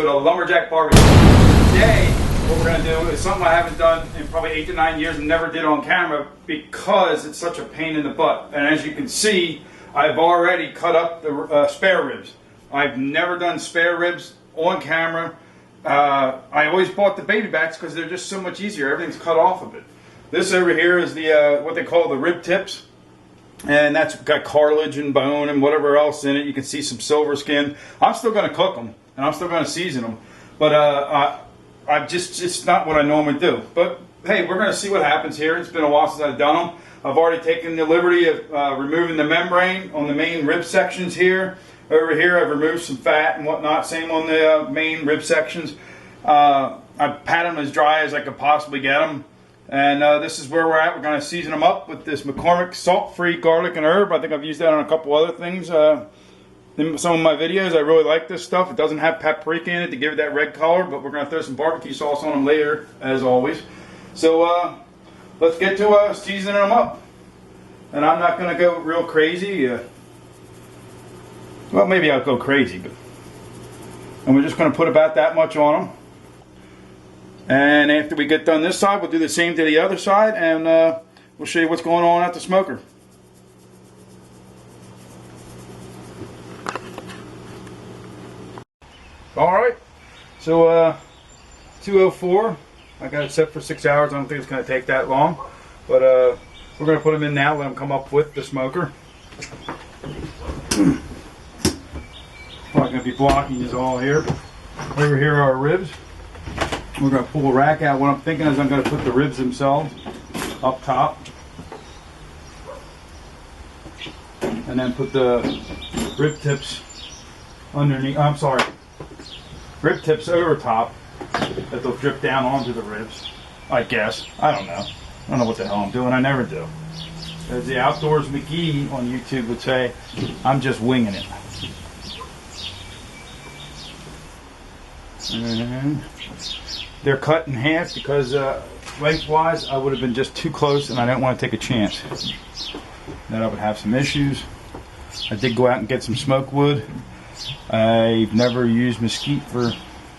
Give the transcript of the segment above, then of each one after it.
episode of Lumberjack Barbecue. Today, what we're going to do is something I haven't done in probably 8 to 9 years and never did on camera because it's such a pain in the butt. And as you can see, I've already cut up the spare ribs. I've never done spare ribs on camera. I always bought the baby backs because they're just so much easier. Everything's cut off of it. This over here is the what they call the rib tips. And that's got cartilage and bone and whatever else in it. You can see some silver skin. I'm still going to cook them and I'm still going to season them, but it's not what I normally do. But hey, we're going to see what happens here. It's been a while since I've done them. I've already taken the liberty of removing the membrane on the main rib sections here. Over here, I've removed some fat and whatnot. Same on the main rib sections. I've pat them as dry as I could possibly get them. And this is where we're at. We're going to season them up with this McCormick salt-free garlic and herb. I think I've used that on a couple other things in some of my videos. I really like this stuff. It doesn't have paprika in it to give it that red color, but we're going to throw some barbecue sauce on them later, as always. So let's get to seasoning them up. And I'm not going to go real crazy. Well, maybe I'll go crazy, but and we're just going to put about that much on them. And after we get done this side, we'll do the same to the other side, and we'll show you what's going on at the smoker. Alright, so 204, I got it set for 6 hours. I don't think it's going to take that long, but we're going to put them in now, let them come up with the smoker. Probably going to be blocking this all here. Over here are our ribs. We're going to pull a rack out. What I'm thinking is I'm going to put the ribs themselves up top. And then put the rib tips underneath. I'm sorry. Rib tips over top that they'll drip down onto the ribs. I guess. I don't know. I don't know what the hell I'm doing. I never do. As the Outdoors McGee on YouTube would say, I'm just winging it. And they're cut in half because lengthwise I would have been just too close, and I didn't want to take a chance that I would have some issues. I did go out and get some smoke wood. I've never used mesquite for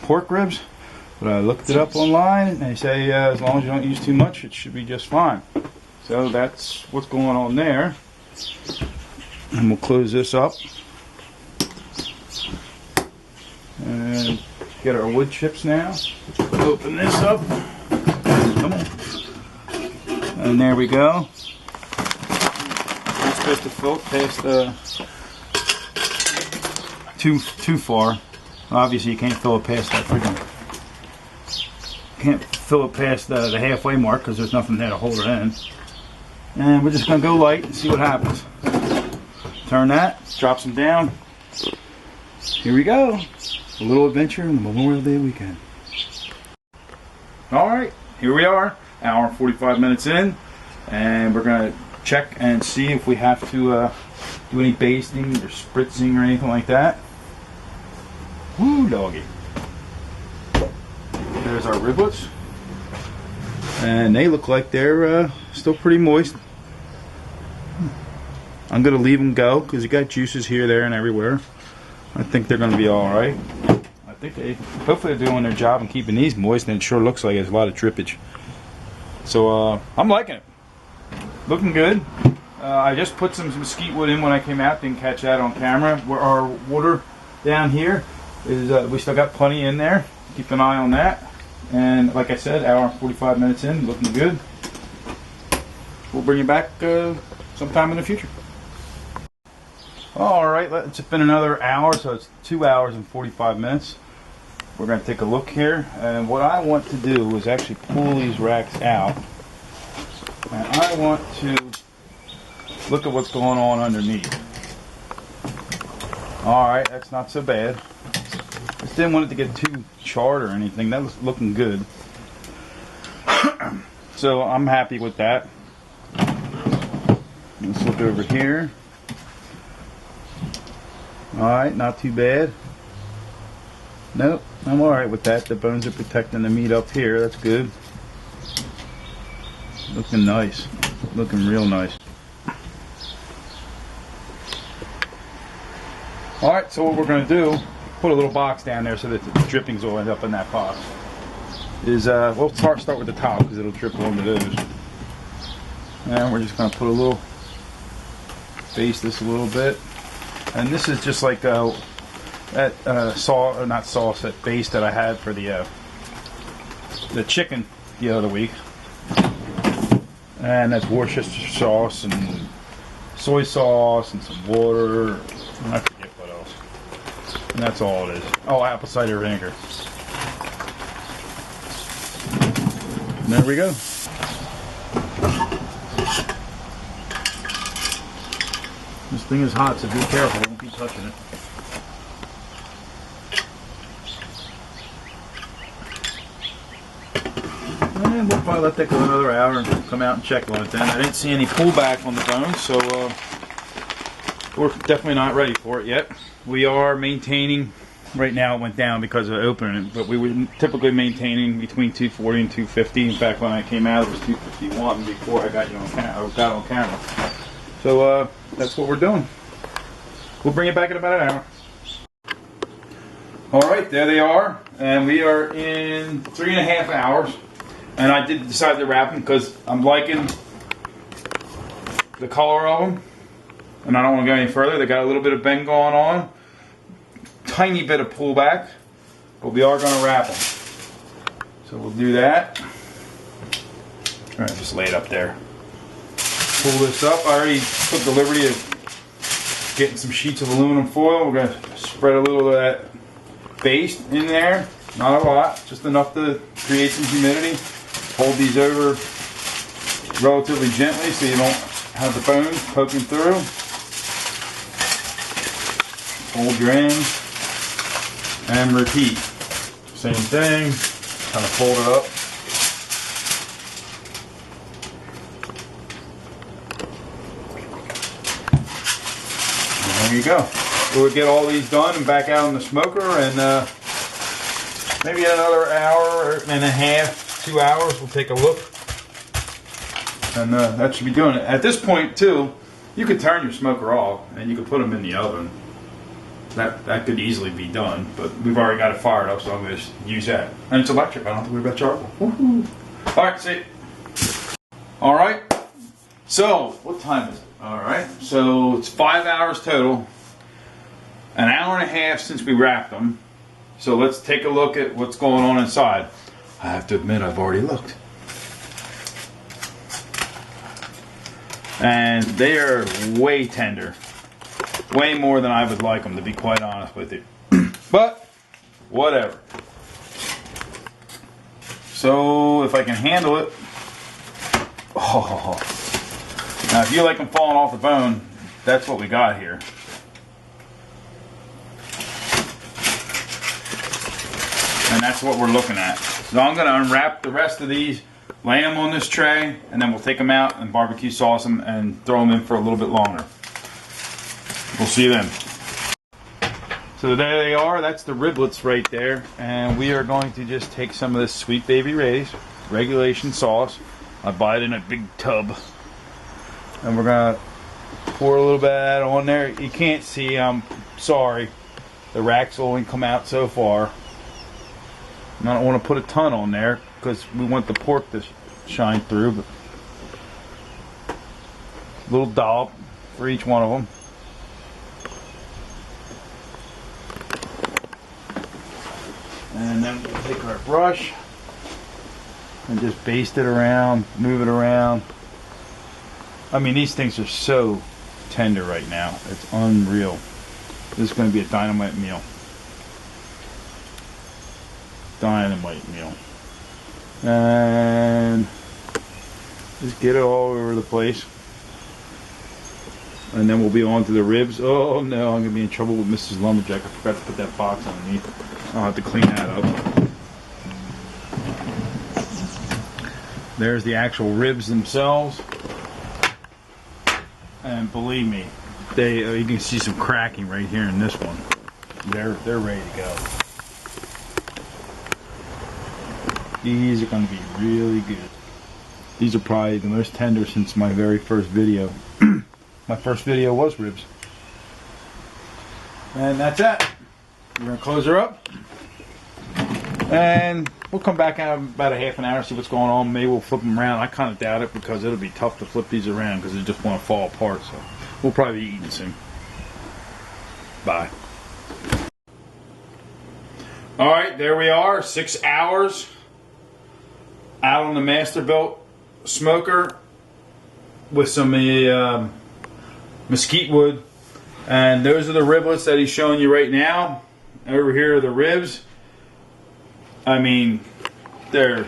pork ribs, but I looked it up online and they say as long as you don't use too much, it should be just fine. So that's what's going on there. And we'll close this up and get our wood chips now. Open this up. Come on. And there we go. Not supposed to fill it past too far. Obviously, you can't fill it past that freaking. Can't fill it past the halfway mark because there's nothing there to hold it in. And we're just gonna go light and see what happens. Turn that. Drops them down. Here we go. A little adventure on the Memorial Day weekend. Alright, here we are, hour and 45 minutes in, and we're going to check and see if we have to do any basting or spritzing or anything like that. Woo, doggy. There's our riblets, and they look like they're still pretty moist. I'm going to leave them go because you got juices here, there, and everywhere. I think they're going to be alright. Hopefully they're doing their job and keeping these moist, and it sure looks like there's a lot of drippage. So I'm liking it. Looking good. I just put some mesquite wood in when I came out. Didn't catch that on camera. Where our water down here is, we still got plenty in there. Keep an eye on that. And like I said, hour and 45 minutes in, looking good. We'll bring you back sometime in the future. Alright, it's been another hour, so it's 2 hours and 45 minutes. We're going to take a look here, and what I want to do is actually pull these racks out, and I want to look at what's going on underneath. Alright, that's not so bad. Just didn't want it to get too charred or anything. That was looking good. So I'm happy with that. Let's look over here. Alright, not too bad. Nope, I'm alright with that. The bones are protecting the meat up here. That's good. Looking nice. Looking real nice. Alright, so what we're going to do put a little box down there so that the drippings will end up in that box. We'll start with the top because it'll drip onto those. And we're just going to put a little, baste this a little bit. And this is just like that that baste that I had for the chicken the other week. And that's Worcestershire sauce and soy sauce and some water. I forget what else. And that's all it is. Oh, apple cider vinegar. And there we go. This thing is hot, so be careful. Don't be touching it. And we'll probably let that go another hour and come out and check on it then. I didn't see any pullback on the bone, so we're definitely not ready for it yet. We are maintaining, right now it went down because of opening it, but we were typically maintaining between 240 and 250. In fact, when I came out, it was 251 before I got you on camera. So that's what we're doing. We'll bring it back in about an hour. All right, there they are, and we are in 3.5 hours. And I did decide to wrap them because I'm liking the color of them, and I don't want to go any further. They got a little bit of bend going on, tiny bit of pullback, but we are going to wrap them. So we'll do that. All right, just lay it up there. Pull this up. I already took the liberty of getting some sheets of aluminum foil. We're going to spread a little of that baste in there. Not a lot, just enough to create some humidity. Hold these over relatively gently so you don't have the bones poking through. Hold your end and repeat. Same thing, kind of fold it up. And there you go. We'll get all these done and back out in the smoker, and maybe another hour and a half, 2 hours, we'll take a look. And that should be doing it. At this point, too, you could turn your smoker off and you could put them in the oven. That could easily be done, but we've already got it fired up, so I'm going to use that. And it's electric. I don't have to worry about charcoal. Woohoo! All right, see. All right. So, what time is it? All right. So, it's 5 hours total. An hour and a half since we wrapped them. So let's take a look at what's going on inside. I have to admit, I've already looked. And they are way tender. Way more than I would like them, to be quite honest with you. But, whatever. So, if I can handle it. Oh. Now, if you like them falling off the bone, that's what we got here. And that's what we're looking at. So I'm going to unwrap the rest of these, lay them on this tray, and then we'll take them out and barbecue sauce them and throw them in for a little bit longer. We'll see you then. So there they are. That's the riblets right there. And we are going to just take some of this Sweet Baby Ray's regulation sauce. I buy it in a big tub. And we're going to pour a little bit of that on there. You can't see, I'm sorry. The racks only come out so far. I don't want to put a ton on there because we want the pork to shine through, but a little dollop for each one of them. And then we'll take our brush and just baste it around, move it around. I mean, these things are so tender right now. It's unreal. This is going to be a dynamite meal. Dynamite meal. And just get it all over the place. And then we'll be on to the ribs. Oh no, I'm going to be in trouble with Mrs. Lumberjack. I forgot to put that box underneath. I'll have to clean that up. There's the actual ribs themselves. And believe me, you can see some cracking right here in this one. They're ready to go. These are going to be really good. These are probably the most tender since my very first video. My first video was ribs. And that's it. We're gonna close her up, and we'll come back in about a half an hour, see what's going on. Maybe we'll flip them around. I kind of doubt it because it'll be tough to flip these around because they just want to fall apart. So we'll probably be eating soon. Bye. All right, there we are. 6 hours out on the Masterbuilt smoker with some mesquite wood, and those are the riblets that he's showing you right now. Over here are the ribs. I mean, they're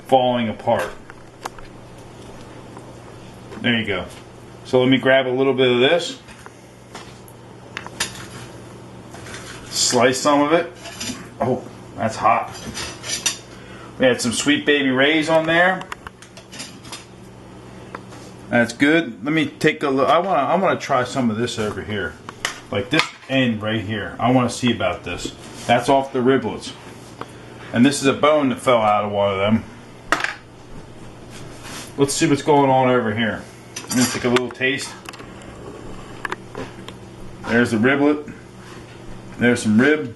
falling apart. There you go. So let me grab a little bit of this, slice some of it. Oh, that's hot. We had some Sweet Baby Rays on there. That's good. Let me take a look. I want to try some of this over here, like this end right here. I want to see about this. That's off the riblets, and this is a bone that fell out of one of them. Let's see what's going on over here. I'm gonna take a little taste. There's the riblet. There's some rib.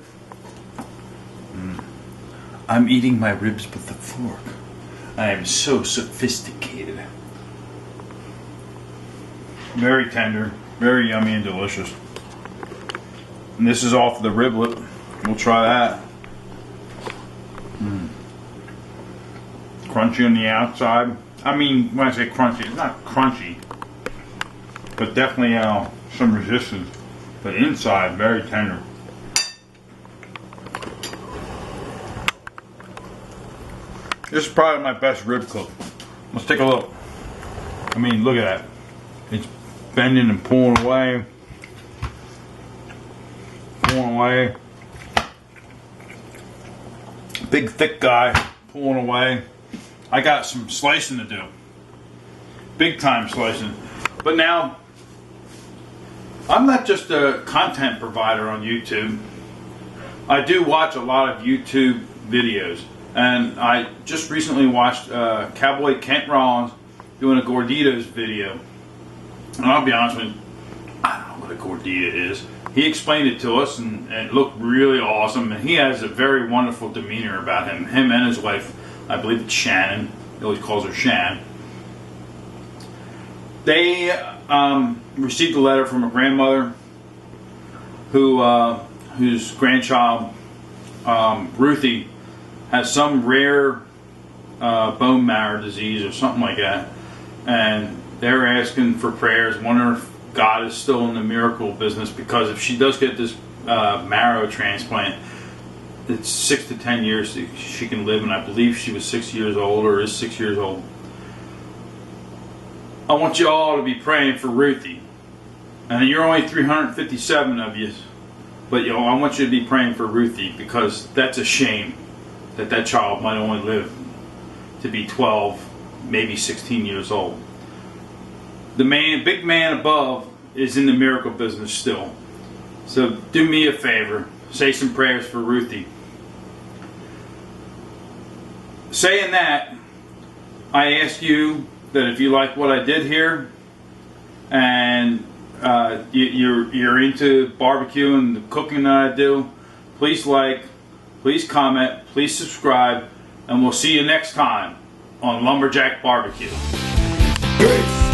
I'm eating my ribs with a fork. I am so sophisticated. Very tender, very yummy and delicious. And this is off the riblet. We'll try that. Crunchy on the outside. I mean, when I say crunchy, it's not crunchy, but definitely some resistance. But inside, very tender. This is probably my best rib cook. Let's take a look. I mean, look at that. It's bending and pulling away. Pulling away. Big, thick guy pulling away. I got some slicing to do. Big time slicing. But now, I'm not just a content provider on YouTube. I do watch a lot of YouTube videos. And I just recently watched Cowboy Kent Rollins doing a Gorditas video. And I'll be honest with you, I don't know what a gordita is. He explained it to us, and it looked really awesome. And he has a very wonderful demeanor about him. Him and his wife, I believe it's Shannon. He always calls her Shan. They received a letter from a grandmother whose grandchild, Ruthie, has some rare bone marrow disease or something like that, and they're asking for prayers, wondering if God is still in the miracle business, because if she does get this marrow transplant, it's 6 to 10 years she can live, and I believe she was 6 years old or is 6 years old. I want you all to be praying for Ruthie, and you're only 357 of you, but I want you to be praying for Ruthie, because that's a shame that child might only live to be 12, maybe 16 years old. The big man above is in the miracle business still. So do me a favor, say some prayers for Ruthie. Saying that, I ask you that if you like what I did here, and you're into barbecue and the cooking that I do, please like, please comment, please subscribe, and we'll see you next time on Lumberjack Barbecue. Peace.